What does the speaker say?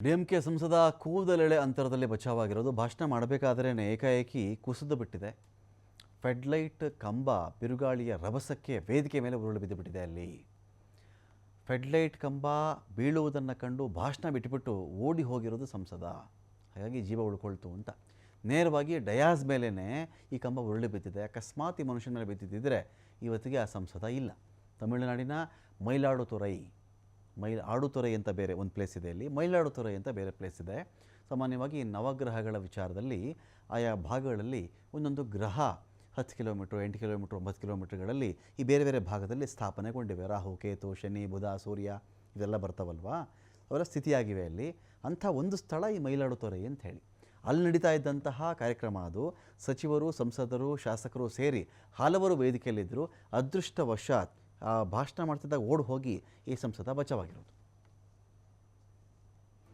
DMK ಸಂಸದ ಕೂದಲೆಳೆ ಅಂತರದಲ್ಲಿ ಬಚಾವಾಗಿರೋದು. ಭಾಷಣ ಮಾಡಬೇಕಾದ್ರೆ ಏಕಾಏಕಿ ಕುಸಿದು ಬಿಟ್ಟಿದೆ. ಫೆಡ್ಲೈಟ್ ಕಂಬ ಬಿರುಗಾಳಿಯ ರಭಸಕ್ಕೆ ವೇದಿಕೆ ಮೇಲೆ ಉರುಳು ಬಿದ್ದು ಬಿಟ್ಟಿದೆ. ಅಲ್ಲಿ ಫೆಡ್ಲೈಟ್ ಕಂಬ ಬೀಳುವುದನ್ನು ಕಂಡು ಭಾಷಣ ಬಿಟ್ಟುಬಿಟ್ಟು ಓಡಿ ಹೋಗಿರೋದು ಸಂಸದ. ಹಾಗಾಗಿ ಜೀವ ಉಳ್ಕೊಳ್ತು ಅಂತ ನೇರವಾಗಿ ಡಯಾಸ್ ಮೇಲೇ ಈ ಕಂಬ ಉರುಳಿ ಬಿದ್ದಿದೆ. ಅಕಸ್ಮಾತ್ ಈ ಮನುಷ್ಯನ ಮೇಲೆ ಬಿದ್ದಿದ್ದರೆ ಇವತ್ತಿಗೆ ಆ ಸಂಸದ ಇಲ್ಲ. ತಮಿಳುನಾಡಿನ ಆಡುತೊರೈ ಅಂತ ಬೇರೆ ಒಂದು ಪ್ಲೇಸ್ ಇದೆ, ಅಲ್ಲಿ ಮೈಲಾಡುತೊರೈ ಅಂತ ಬೇರೆ ಪ್ಲೇಸ್ ಇದೆ. ಸಾಮಾನ್ಯವಾಗಿ ನವಗ್ರಹಗಳ ವಿಚಾರದಲ್ಲಿ ಆಯಾ ಭಾಗಗಳಲ್ಲಿ ಒಂದೊಂದು ಗ್ರಹ 10 ಕಿಲೋಮೀಟ್ರ್, 8 ಕಿಲೋಮೀಟ್ರ್, 9 ಕಿಲೋಮೀಟ್ರ್ಗಳಲ್ಲಿ ಈ ಬೇರೆ ಬೇರೆ ಭಾಗದಲ್ಲಿ ಸ್ಥಾಪನೆಗೊಂಡಿವೆ. ರಾಹು, ಕೇತು, ಶನಿ, ಬುಧ, ಸೂರ್ಯ ಇವೆಲ್ಲ ಬರ್ತಾವಲ್ವಾ, ಅವರ ಸ್ಥಿತಿಯಾಗಿವೆ ಅಲ್ಲಿ. ಅಂಥ ಒಂದು ಸ್ಥಳ ಈ ಮೈಲಾಡುತೊರೈ ಅಂತ ಹೇಳಿ. ಅಲ್ಲಿ ನಡೀತಾ ಇದ್ದಂತಹ ಕಾರ್ಯಕ್ರಮ ಅದು. ಸಚಿವರು, ಸಂಸದರು, ಶಾಸಕರು ಸೇರಿ ಹಲವರು ವೇದಿಕೆಯಲ್ಲಿದ್ದರು. ಅದೃಷ್ಟವಶಾತ್ ಭಾಷಣ ಮಾಡ್ತಿದ್ದಾಗ ಓಡಿ ಹೋಗಿ ಈ ಸಂಸದ ಬಚಾವಾಗಿರೋದು.